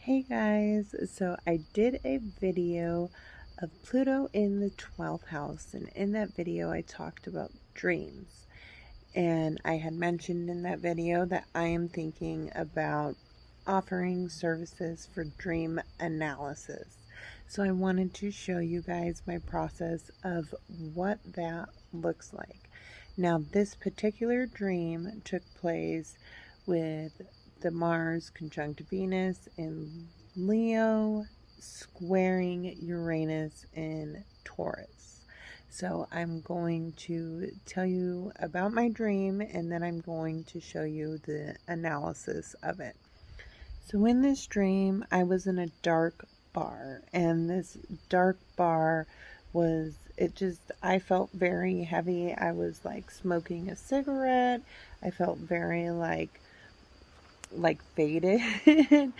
Hey guys, so I did a video of Pluto in the 12th house, and in that video I talked about dreams. And I had mentioned in that video that I am thinking about offering services for dream analysis. So I wanted to show you guys my process of what that looks like. Now, this particular dream took place with the Mars conjunct Venus in Leo, squaring Uranus in Taurus. So I'm going to tell you about my dream, and then I'm going to show you the analysis of it. So in this dream, I was in a dark bar, and this dark bar I felt very heavy. I was like smoking a cigarette. I felt very like faded.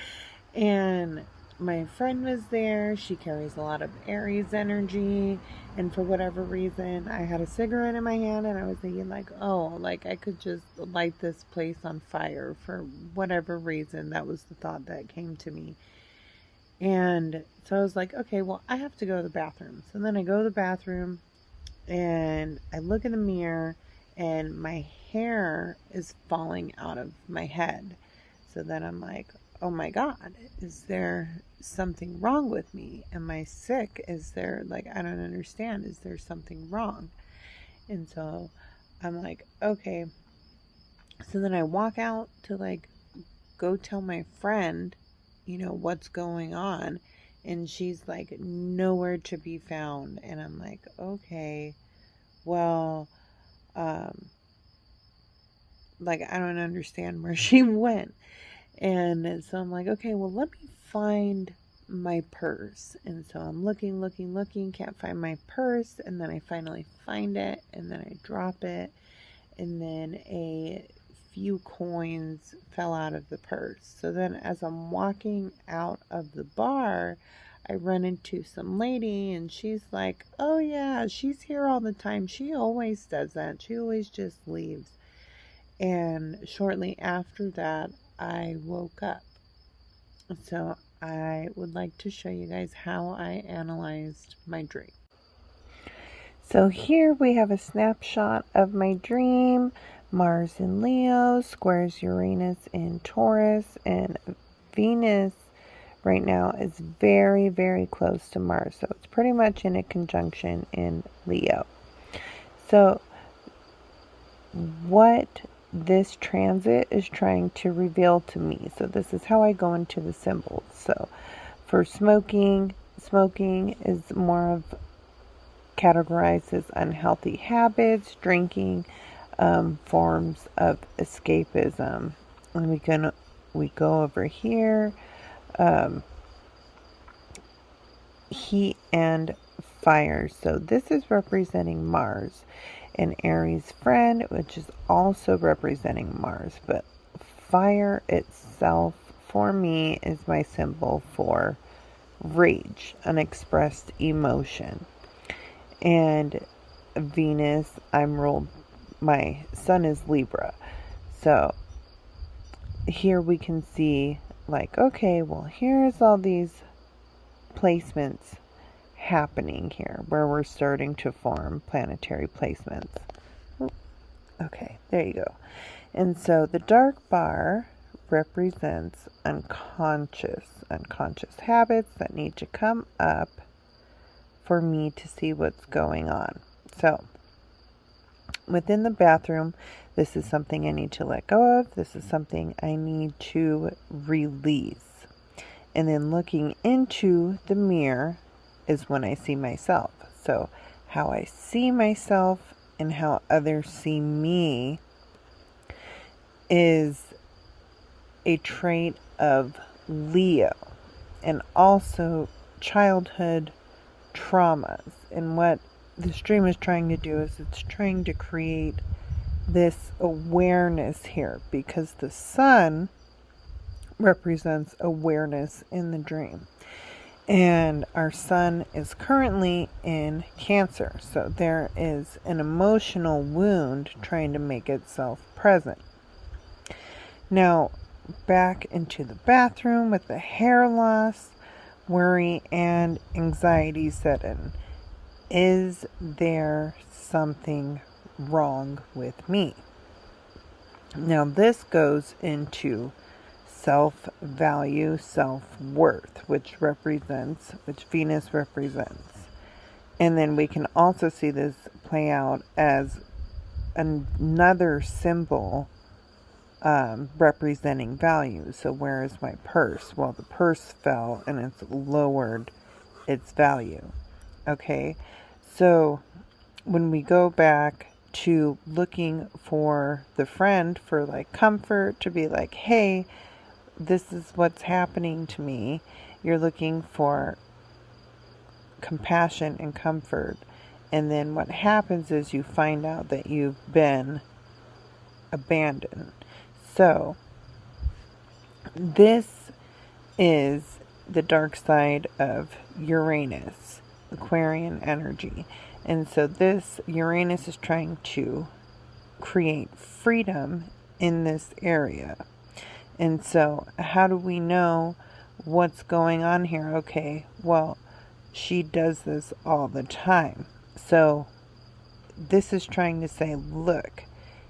And my friend was there. She carries a lot of Aries energy, and for whatever reason I had a cigarette in my hand, and I was thinking like, oh, like I could just light this place on fire. For whatever reason, that was the thought that came to me. And so I was like, okay, well, I have to go to the bathroom. So then I go to the bathroom and I look in the mirror, and my hair is falling out of my head. So then I'm like, oh my God, is there something wrong with me? Am I sick? Is there, like, I don't understand. Is there something wrong? And so I'm like, okay. So then I walk out to like go tell my friend, what's going on. And she's like nowhere to be found. And I'm like, okay, well, like I don't understand where she went. And so I'm like, okay, well, let me find my purse. And so I'm looking, can't find my purse. And then I finally find it, and then I drop it. And then a few coins fell out of the purse. So then as I'm walking out of the bar, I run into some lady, and she's like, oh yeah, she's here all the time. She always does that. She always just leaves. And shortly after that, I woke up. So I would like to show you guys how I analyzed my dream. So here we have a snapshot of my dream. Mars in Leo squares Uranus in Taurus, and Venus right now is very, very close to Mars. So it's pretty much in a conjunction in Leo. So what this transit is trying to reveal to me. So this is how I go into the symbols. So for smoking is more of categorized as unhealthy habits. Drinking, forms of escapism. And we go over here. Heat and fire. So this is representing Mars. An Aries friend, which is also representing Mars, but fire itself for me is my symbol for rage, unexpressed emotion. And Venus, my sun is Libra. So here we can see like, okay, well, here's all these placements happening here where we're starting to form planetary placements. Okay, there you go. And so the dark bar represents unconscious habits that need to come up for me to see what's going on. So within the bathroom, this is something I need to let go of. This is something I need to release. And then looking into the mirror is when I see myself. So how I see myself and how others see me is a trait of Leo, and also childhood traumas. And what this dream is trying to do is it's trying to create this awareness here, because the sun represents awareness in the dream. And our sun is currently in Cancer. So there is an emotional wound trying to make itself present. Now, back into the bathroom with the hair loss, worry, and anxiety set in. Is there something wrong with me? Now this goes into self-value, self-worth, which Venus represents. And then we can also see this play out as another symbol representing value. So where is my purse? Well, the purse fell and it's lowered its value. Okay, so when we go back to looking for the friend for like comfort, to be like, hey, this is what's happening to me. You're looking for compassion and comfort. And then what happens is you find out that you've been abandoned. So this is the dark side of Uranus, Aquarian energy. And so this Uranus is trying to create freedom in this area. And so how do we know what's going on here? Okay, well, she does this all the time. So this is trying to say, look,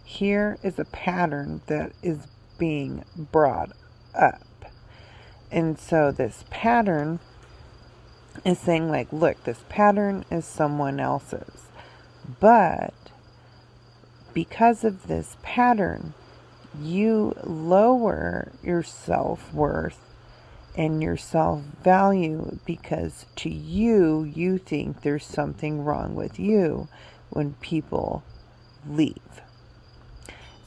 here is a pattern that is being brought up. And so this pattern is saying like, look, this pattern is someone else's. But because of this pattern, you lower your self-worth and your self-value because to you, you think there's something wrong with you when people leave.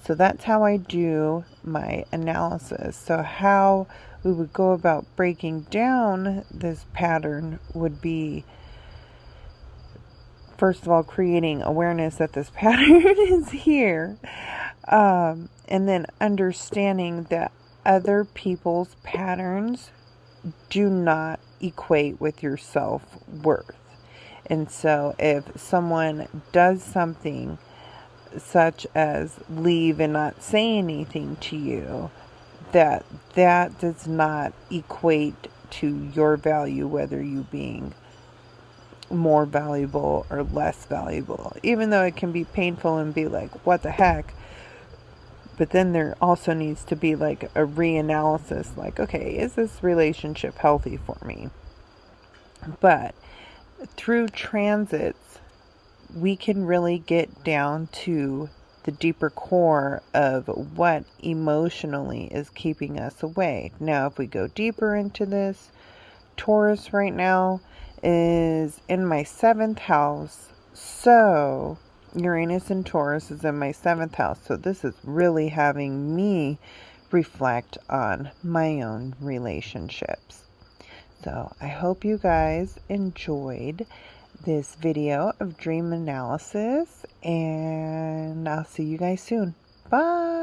So that's how I do my analysis. So how we would go about breaking down this pattern would be, first of all, creating awareness that this pattern is here. And then understanding that other people's patterns do not equate with your self-worth. And so if someone does something such as leave and not say anything to you, that does not equate to your value, whether you being more valuable or less valuable, even though it can be painful and be like, what the heck? But then there also needs to be like a reanalysis, like, okay, is this relationship healthy for me? But through transits, we can really get down to the deeper core of what emotionally is keeping us away. Now, if we go deeper into this, Taurus right now is in my 7th house. So Uranus and Taurus is in my 7th house. So this is really having me reflect on my own relationships. So I hope you guys enjoyed this video of dream analysis, and I'll see you guys soon. Bye.